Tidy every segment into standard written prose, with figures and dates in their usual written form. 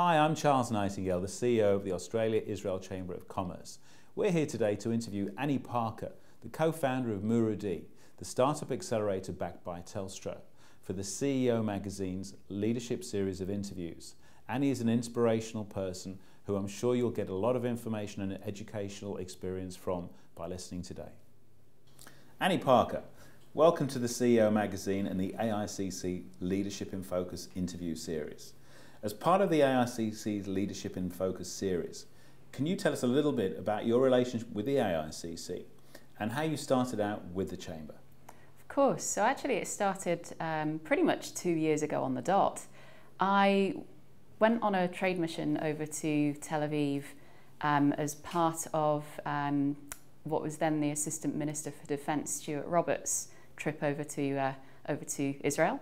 Hi, I'm Charles Nightingale, the CEO of the Australia-Israel Chamber of Commerce. We're here today to interview Annie Parker, the co-founder of Merida, the startup accelerator backed by Telstra, for the CEO Magazine's leadership series of interviews. Annie is an inspirational person who I'm sure you'll get a lot of information and educational experience from by listening today. Annie Parker, welcome to the CEO Magazine and the AICC Leadership in Focus interview series. As part of the AICC's Leadership in Focus series, can you tell us a little bit about your relationship with the AICC and how you started out with the Chamber? Of course. So actually it started pretty much 2 years ago on the dot. I went on a trade mission over to Tel Aviv as part of what was then the Assistant Minister for Defence, Stuart Roberts' trip over to Israel,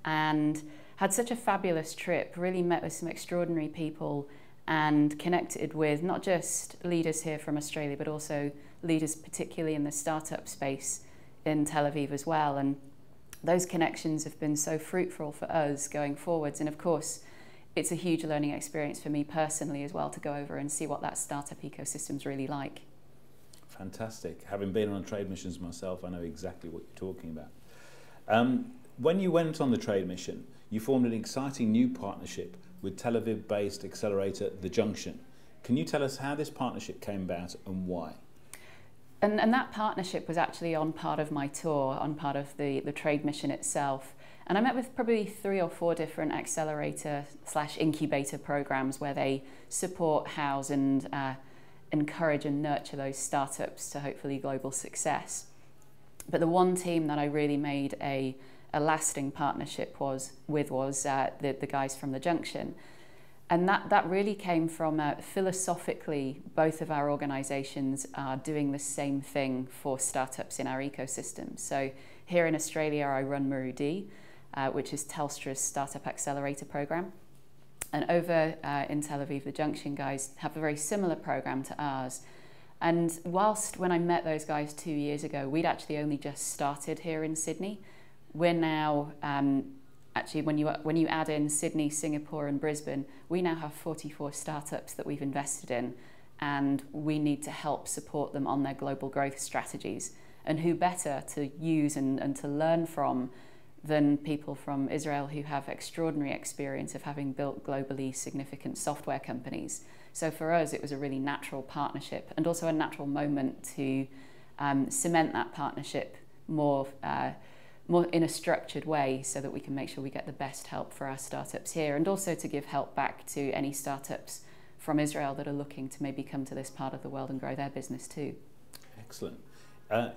and had such a fabulous trip, really met with some extraordinary people and connected with not just leaders here from Australia, but also leaders particularly in the startup space in Tel Aviv as well. And those connections have been so fruitful for us going forwards. And of course, it's a huge learning experience for me personally as well to go over and see what that startup ecosystem's really like. Fantastic. Having been on trade missions myself, I know exactly what you're talking about. When you went on the trade mission, you formed an exciting new partnership with Tel Aviv-based accelerator The Junction. Can you tell us how this partnership came about and why? And that partnership was actually on part of my tour, on part of the trade mission itself. And I met with probably 3 or 4 different accelerator/incubator programs where they support, house and encourage and nurture those startups to hopefully global success. But the one team that I really made a lasting partnership was the guys from The Junction. And that really came from philosophically, both of our organisations are doing the same thing for startups in our ecosystem. So here in Australia, I run Merida, which is Telstra's startup accelerator program. And over in Tel Aviv, The Junction guys have a very similar program to ours. And whilst when I met those guys 2 years ago, we'd actually only just started here in Sydney. We're now, actually when you add in Sydney, Singapore and Brisbane, we now have 44 startups that we've invested in, and we need to help support them on their global growth strategies. And who better to use and to learn from than people from Israel who have extraordinary experience of having built globally significant software companies. So for us, it was a really natural partnership and also a natural moment to cement that partnership more in a structured way so that we can make sure we get the best help for our startups here, and also to give help back to any startups from Israel that are looking to maybe come to this part of the world and grow their business too. Excellent.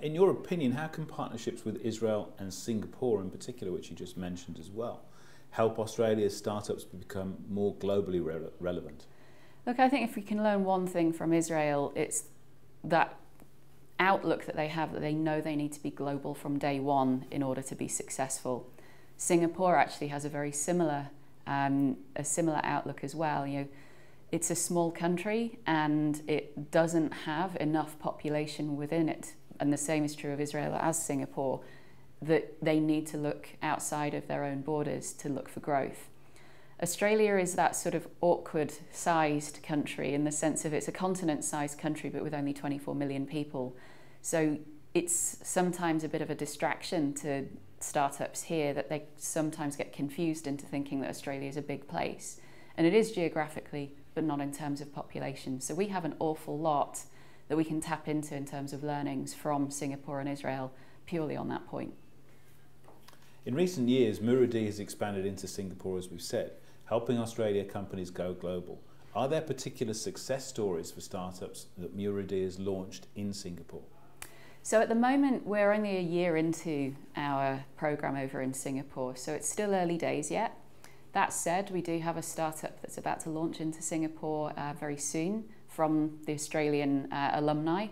In your opinion, how can partnerships with Israel and Singapore in particular, which you just mentioned as well, help Australia's startups become more globally relevant? Look, I think if we can learn one thing from Israel, it's that outlook that they have, that they know they need to be global from day one in order to be successful. Singapore actually has a very similar outlook as well. You know, it's a small country and it doesn't have enough population within it, and the same is true of Israel as Singapore, that they need to look outside of their own borders to look for growth. Australia is that sort of awkward sized country in the sense of it's a continent sized country but with only 24 million people. So it's sometimes a bit of a distraction to startups here that they sometimes get confused into thinking that Australia is a big place. And it is geographically, but not in terms of population. So we have an awful lot that we can tap into in terms of learnings from Singapore and Israel purely on that point. In recent years, Merida has expanded into Singapore, as we've said, helping Australia companies go global. Are there particular success stories for startups that Merida has launched in Singapore? So at the moment, we're only a year into our program over in Singapore, so it's still early days yet. That said, we do have a startup that's about to launch into Singapore very soon from the Australian alumni.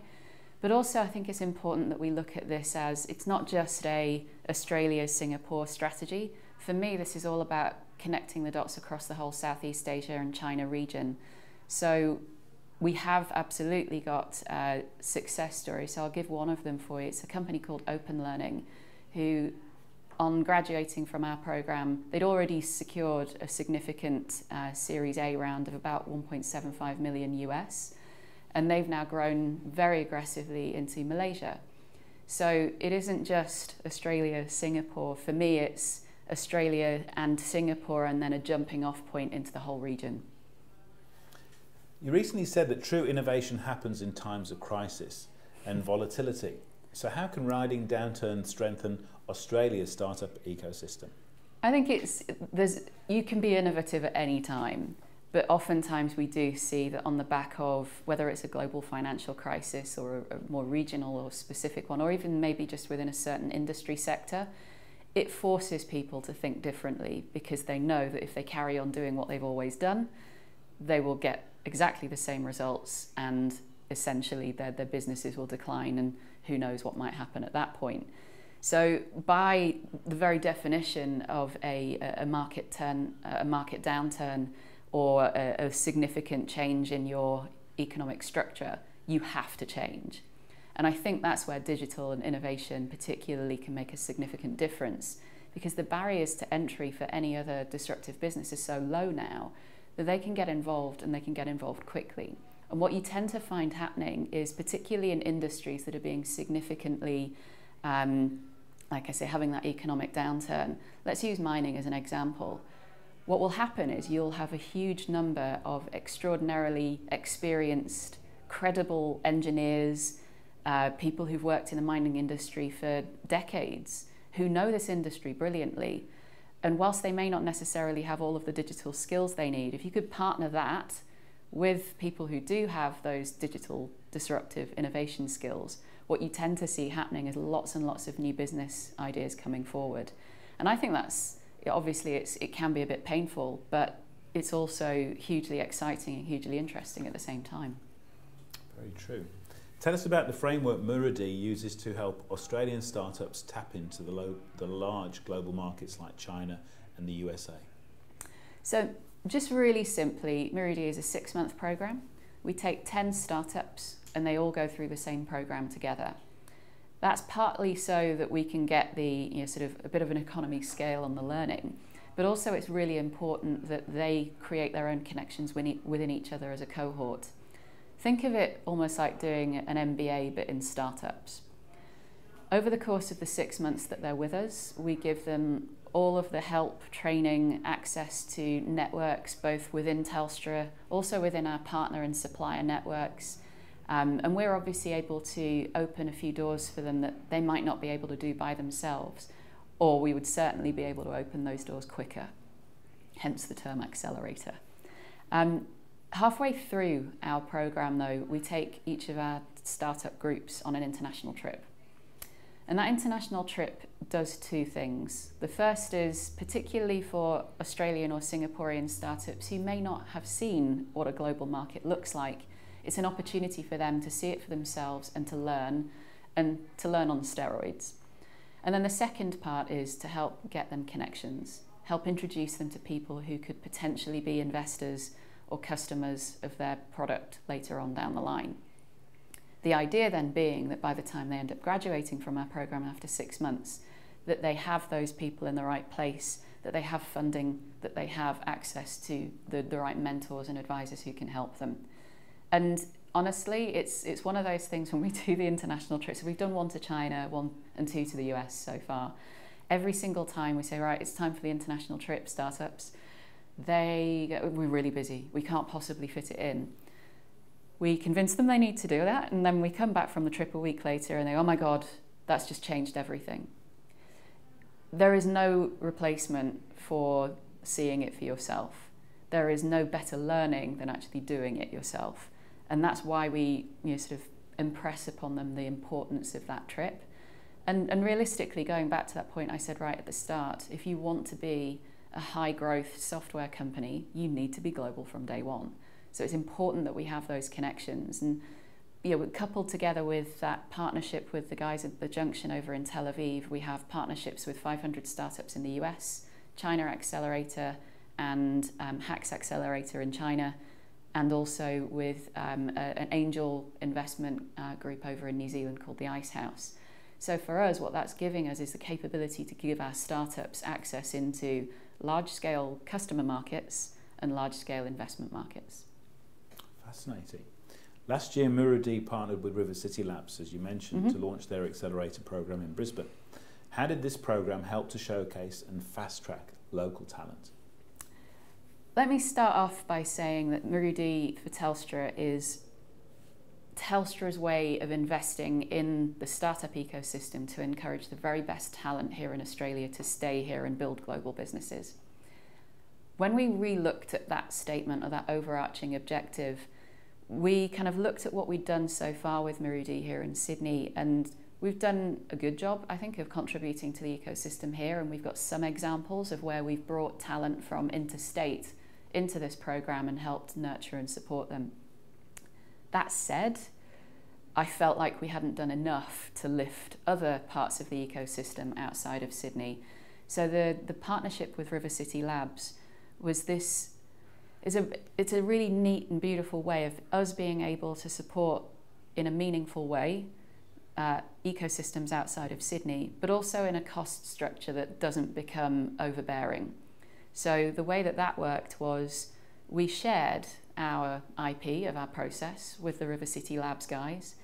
But also I think it's important that we look at this as it's not just a Australia-Singapore strategy. For me, this is all about connecting the dots across the whole Southeast Asia and China region. So we have absolutely got success stories. So I'll give one of them for you. It's a company called Open Learning, who on graduating from our program, they'd already secured a significant Series A round of about 1.75 million US, and they've now grown very aggressively into Malaysia. So it isn't just Australia, Singapore. For me, it's Australia and Singapore, and then a jumping off point into the whole region. You recently said that true innovation happens in times of crisis and volatility. So how can riding downturn strengthen Australia's startup ecosystem? I think you can be innovative at any time, but oftentimes we do see that on the back of whether it's a global financial crisis or a more regional or specific one, or even maybe just within a certain industry sector, it forces people to think differently, because they know that if they carry on doing what they've always done, they will get exactly the same results, and essentially their businesses will decline, and who knows what might happen at that point. So by the very definition of a market downturn, or a significant change in your economic structure, you have to change. And I think that's where digital and innovation particularly can make a significant difference, because the barriers to entry for any other disruptive business is so low now that they can get involved, and they can get involved quickly. And what you tend to find happening is, particularly in industries that are being significantly, like I say, having that economic downturn. Let's use mining as an example. What will happen is you'll have a huge number of extraordinarily experienced, credible engineers, people who've worked in the mining industry for decades, who know this industry brilliantly. And whilst they may not necessarily have all of the digital skills they need, if you could partner that with people who do have those digital disruptive innovation skills, what you tend to see happening is lots and lots of new business ideas coming forward. And I think that's, obviously it can be a bit painful, but it's also hugely exciting and hugely interesting at the same time. Very true. Tell us about the framework Merida uses to help Australian startups tap into the large global markets like China and the USA. So just really simply, Merida is a 6-month program. We take 10 startups and they all go through the same program together. That's partly so that we can get the sort of a bit of an economy scale on the learning, but also it's really important that they create their own connections within each other as a cohort. Think of it almost like doing an MBA but in startups. Over the course of the 6 months that they're with us, we give them all of the help, training, access to networks, both within Telstra, also within our partner and supplier networks. And we're obviously able to open a few doors for them that they might not be able to do by themselves, or we would certainly be able to open those doors quicker, hence the term accelerator. Halfway through our program though, we take each of our startup groups on an international trip. And that international trip does 2 things. The first is, particularly for Australian or Singaporean startups who may not have seen what a global market looks like, it's an opportunity for them to see it for themselves and to learn on steroids. And then the second part is to help get them connections, help introduce them to people who could potentially be investors or customers of their product later on down the line. The idea then being that by the time they end up graduating from our program after 6 months, that they have those people in the right place, that they have funding, that they have access to the right mentors and advisors who can help them. And honestly, it's one of those things when we do the international trips. So we've done 1 to China, 1 and 2 to the US so far. Every single time we say, right, it's time for the international trip, startups, we're really busy. We can't possibly fit it in. We convince them they need to do that, and then we come back from the trip a week later and they, oh my God, that's just changed everything. There is no replacement for seeing it for yourself. There is no better learning than actually doing it yourself. And that's why we sort of impress upon them the importance of that trip. And realistically, going back to that point I said right at the start, if you want to be a high growth software company, you need to be global from day one. So it's important that we have those connections. And coupled together with that partnership with the guys at the Junction over in Tel Aviv, we have partnerships with 500 startups in the US, China Accelerator and Hacks Accelerator in China, and also with an angel investment group over in New Zealand called the Ice House. So for us, what that's giving us is the capability to give our startups access into large-scale customer markets and large-scale investment markets. Fascinating. Last year, Merida partnered with River City Labs, as you mentioned, to launch their accelerator program in Brisbane. How did this program help to showcase and fast-track local talent? Let me start off by saying that Merida for Telstra is Telstra's way of investing in the startup ecosystem to encourage the very best talent here in Australia to stay here and build global businesses. When we re-looked at that statement or that overarching objective, we kind of looked at what we'd done so far with Merida here in Sydney, and we've done a good job, I think, of contributing to the ecosystem here, and we've got some examples of where we've brought talent from interstate into this program and helped nurture and support them. That said, I felt like we hadn't done enough to lift other parts of the ecosystem outside of Sydney. So the partnership with River City Labs was it's a really neat and beautiful way of us being able to support in a meaningful way ecosystems outside of Sydney, but also in a cost structure that doesn't become overbearing. So the way that worked was we shared our IP of our process with the River City Labs guys.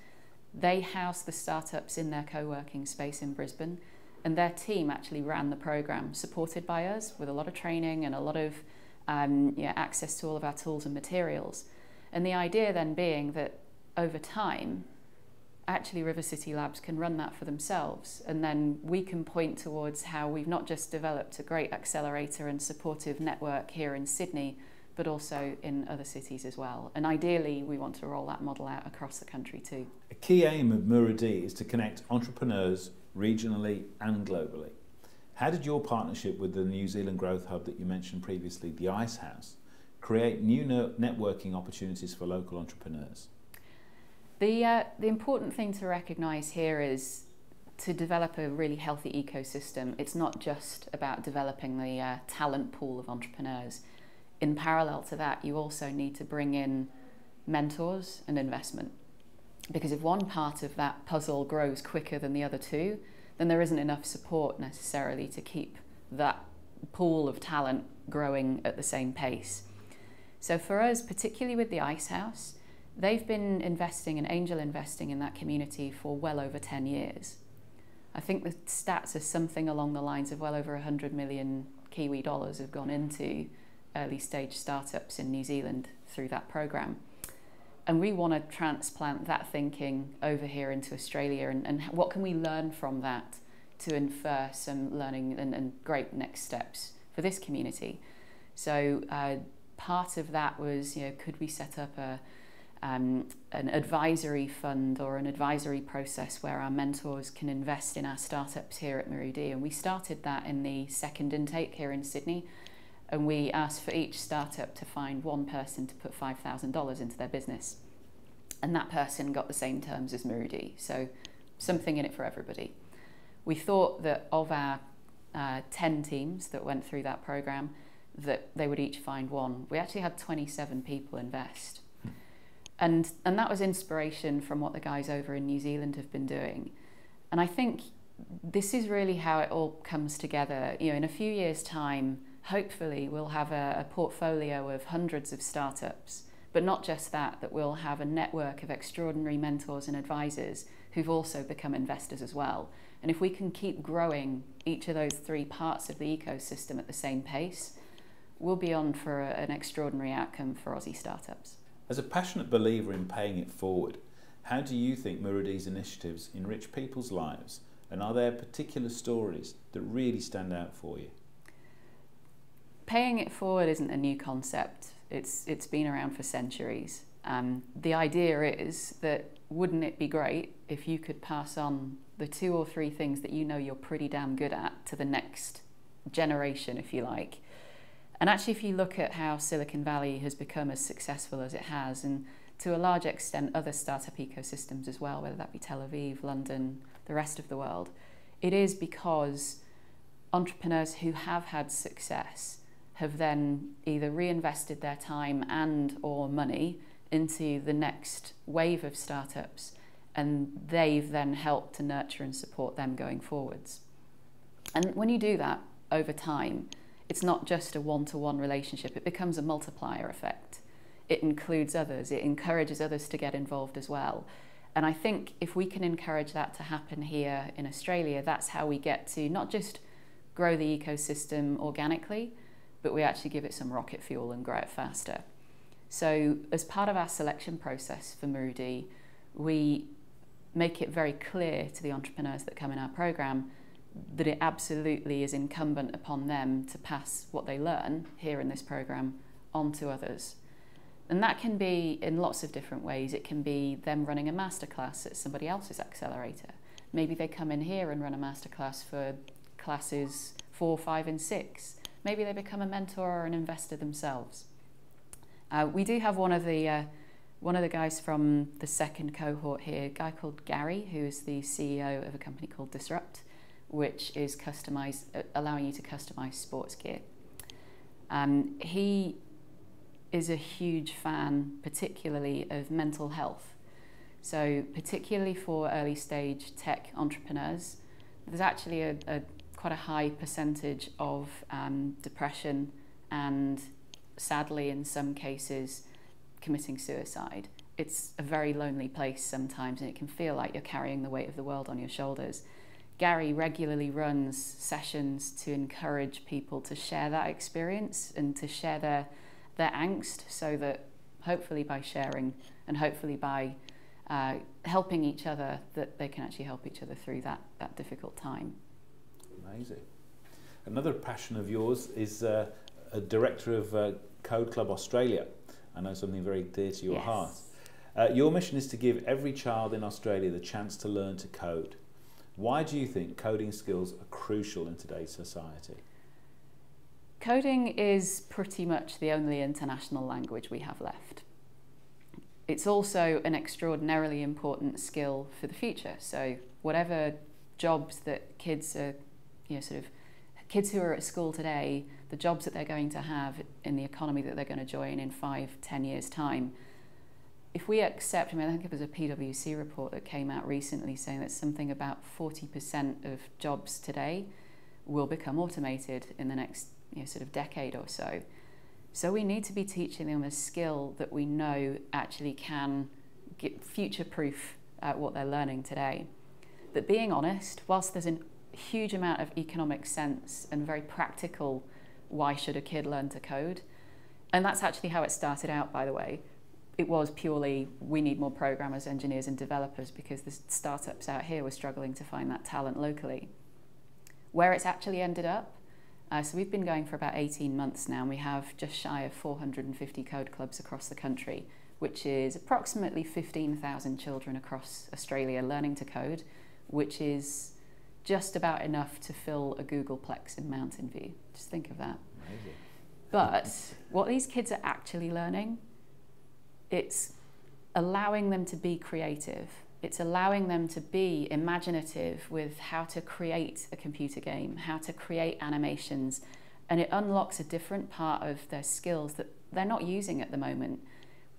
They housed the startups in their co-working space in Brisbane, and their team actually ran the program, supported by us with a lot of training and a lot of access to all of our tools and materials. And the idea then being that over time, actually River City Labs can run that for themselves, and then we can point towards how we've not just developed a great accelerator and supportive network here in Sydney, but also in other cities as well. And ideally, we want to roll that model out across the country too. A key aim of Merida is to connect entrepreneurs regionally and globally. How did your partnership with the New Zealand Growth Hub that you mentioned previously, the Ice House, create new networking opportunities for local entrepreneurs? The important thing to recognise here is to develop a really healthy ecosystem. It's not just about developing the talent pool of entrepreneurs. In parallel to that, you also need to bring in mentors and investment. Because if one part of that puzzle grows quicker than the other two, then there isn't enough support necessarily to keep that pool of talent growing at the same pace. So for us, particularly with the Ice House, they've been investing and angel investing in that community for well over 10 years. I think the stats are something along the lines of well over 100 million Kiwi dollars have gone into early stage startups in New Zealand through that program. And we want to transplant that thinking over here into Australia, and what can we learn from that to infer some learning and great next steps for this community. So part of that was, could we set up an advisory fund or an advisory process where our mentors can invest in our startups here at Merida? And we started that in the second intake here in Sydney. And we asked for each startup to find one person to put $5,000 into their business. And that person got the same terms as Merida, so something in it for everybody. We thought that of our 10 teams that went through that program, that they would each find one. We actually had 27 people invest. And that was inspiration from what the guys over in New Zealand have been doing. And I think this is really how it all comes together. In a few years' time, hopefully we'll have a portfolio of hundreds of startups, but not just that we'll have a network of extraordinary mentors and advisors who've also become investors as well. And if we can keep growing each of those three parts of the ecosystem at the same pace, we'll be on for an extraordinary outcome for Aussie startups. As a passionate believer in paying it forward, how do you think Merida's initiatives enrich people's lives, and are there particular stories that really stand out for you? Paying it forward isn't a new concept. It's been around for centuries. The idea is that wouldn't it be great if you could pass on the 2 or 3 things that you're pretty damn good at to the next generation, if you like. And actually, if you look at how Silicon Valley has become as successful as it has, and to a large extent other startup ecosystems as well, whether that be Tel Aviv, London, the rest of the world, it is because entrepreneurs who have had success have then either reinvested their time and or money into the next wave of startups, and they've then helped to nurture and support them going forwards. And when you do that over time, it's not just a one-to-one relationship, it becomes a multiplier effect. It includes others, it encourages others to get involved as well. And I think if we can encourage that to happen here in Australia, that's how we get to not just grow the ecosystem organically, but we actually give it some rocket fuel and grow it faster. So as part of our selection process for Merida, we make it very clear to the entrepreneurs that come in our program that it absolutely is incumbent upon them to pass what they learn here in this program on to others. And that can be in lots of different ways. It can be them running a masterclass at somebody else's accelerator. Maybe they come in here and run a masterclass for classes 4, 5 and 6. Maybe they become a mentor or an investor themselves. We do have one of the guys from the second cohort here, a guy called Gary, who is the CEO of a company called Disrupt, which is allowing you to customize sports gear. He is a huge fan, particularly of mental health. So particularly for early stage tech entrepreneurs, there's actually quite a high percentage of depression and, sadly in some cases, committing suicide. It's a very lonely place sometimes, and it can feel like you're carrying the weight of the world on your shoulders. Gary regularly runs sessions to encourage people to share that experience and to share their angst, so that hopefully by sharing and hopefully by helping each other, that they can actually help each other through that difficult time. Amazing. Another passion of yours is a director of Code Club Australia. I know something very dear to your heart. Your mission is to give every child in Australia the chance to learn to code. Why do you think coding skills are crucial in today's society? Coding is pretty much the only international language we have left. It's also an extraordinarily important skill for the future. So whatever jobs that kids are, kids who are at school today, the jobs that they're going to have in the economy that they're going to join in 5, 10 years' time, if we accept, I think it was a PwC report that came out recently saying that something about 40% of jobs today will become automated in the next decade or so. So we need to be teaching them a skill that we know actually can future-proof what they're learning today. But being honest, whilst there's a huge amount of economic sense and very practical, why should a kid learn to code? And that's actually how it started out, by the way. It was purely, we need more programmers, engineers and developers because the startups out here were struggling to find that talent locally. Where it's actually ended up, so we've been going for about 18 months now, and we have just shy of 450 code clubs across the country, which is approximately 15,000 children across Australia learning to code, which is just about enough to fill a Googleplex in Mountain View. Just think of that. Amazing. But what these kids are actually learning, it's allowing them to be creative. It's allowing them to be imaginative with how to create a computer game, how to create animations, and it unlocks a different part of their skills that they're not using at the moment.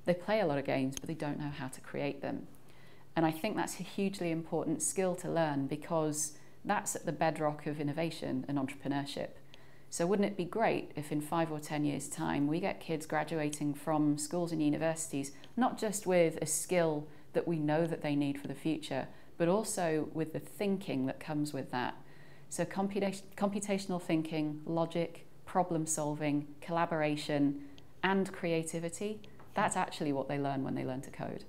They play a lot of games, but they don't know how to create them. And I think that's a hugely important skill to learn because that's at the bedrock of innovation and entrepreneurship. So wouldn't it be great if in 5 or 10 years' time we get kids graduating from schools and universities, not just with a skill that we know that they need for the future, but also with the thinking that comes with that. So computational thinking, logic, problem solving, collaboration, and creativity, that's actually what they learn when they learn to code.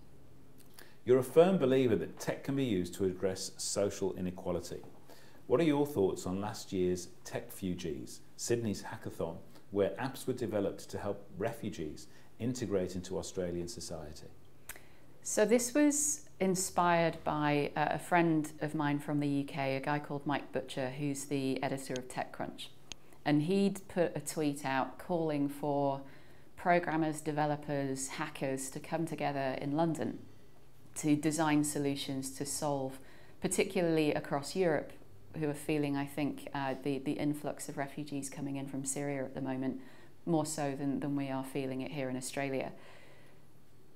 You're a firm believer that tech can be used to address social inequality. What are your thoughts on last year's Techfugees, Sydney's hackathon, where apps were developed to help refugees integrate into Australian society? So this was inspired by a friend of mine from the UK, a guy called Mike Butcher, who's the editor of TechCrunch. And he'd put a tweet out calling for programmers, developers, hackers to come together in London to design solutions to solve, particularly across Europe, who are feeling, I think, the influx of refugees coming in from Syria at the moment, more so than we are feeling it here in Australia.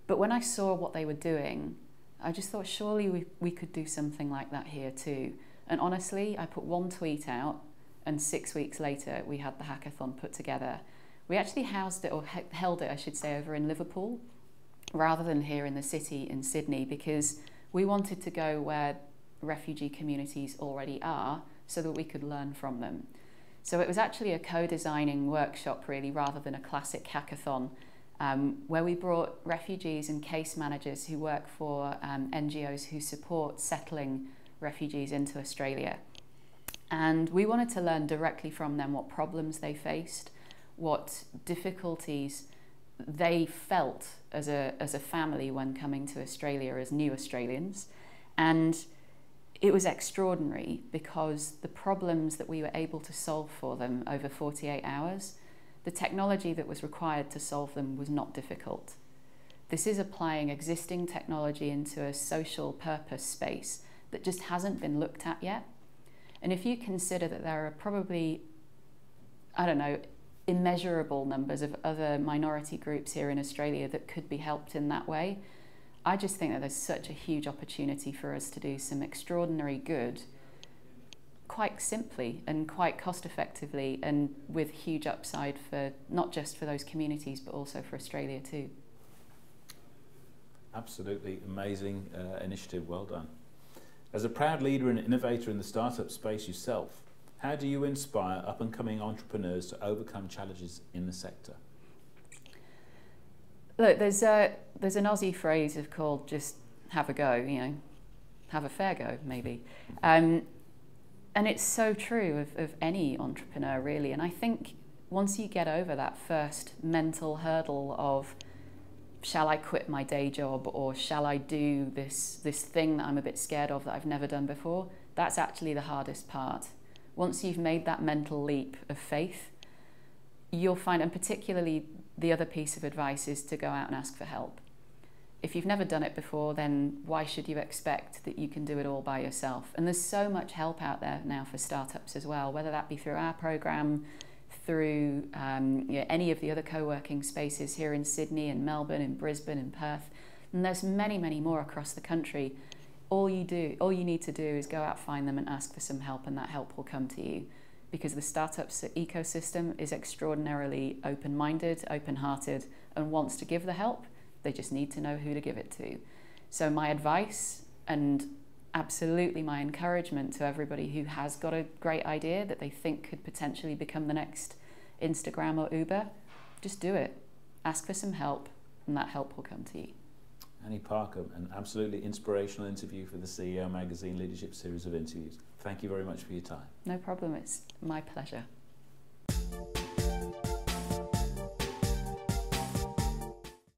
But when I saw what they were doing, I just thought surely we could do something like that here too. And honestly, I put one tweet out and 6 weeks later we had the hackathon put together. We actually housed it, or held it I should say, over in Liverpool rather than here in the city in Sydney, because we wanted to go where refugee communities already are so that we could learn from them. So it was actually a co-designing workshop really, rather than a classic hackathon, where we brought refugees and case managers who work for NGOs who support settling refugees into Australia. And we wanted to learn directly from them what problems they faced, what difficulties they felt as a family when coming to Australia as new Australians. And it was extraordinary because the problems that we were able to solve for them over 48 hours, the technology that was required to solve them was not difficult. This is applying existing technology into a social purpose space that just hasn't been looked at yet. And if you consider that there are probably, I don't know, immeasurable numbers of other minority groups here in Australia that could be helped in that way, I just think that there's such a huge opportunity for us to do some extraordinary good quite simply and quite cost effectively, and with huge upside for not just for those communities but also for Australia too. Absolutely amazing initiative, well done. As a proud leader and innovator in the startup space yourself, how do you inspire up-and-coming entrepreneurs to overcome challenges in the sector? Look, there's an Aussie phrase called just have a go, you know, have a fair go maybe. And it's so true of any entrepreneur really. And I think once you get over that first mental hurdle of shall I quit my day job, or shall I do this thing that I'm a bit scared of that I've never done before, that's actually the hardest part. Once you've made that mental leap of faith, you'll find, and particularly the other piece of advice is to go out and ask for help. If you've never done it before, then why should you expect that you can do it all by yourself? And there's so much help out there now for startups as well, whether that be through our program, through any of the other co-working spaces here in Sydney, in Melbourne, in Brisbane, in Perth. And there's many, many more across the country. All you need to do is go out, find them and ask for some help, and that help will come to you. Because the startups ecosystem is extraordinarily open-minded, open-hearted, and wants to give the help. They just need to know who to give it to. So my advice, and absolutely my encouragement to everybody who has got a great idea that they think could potentially become the next Instagram or Uber, just do it. Ask for some help, and that help will come to you. Annie Parker, an absolutely inspirational interview for the CEO Magazine Leadership Series of interviews. Thank you very much for your time. No problem, it's my pleasure.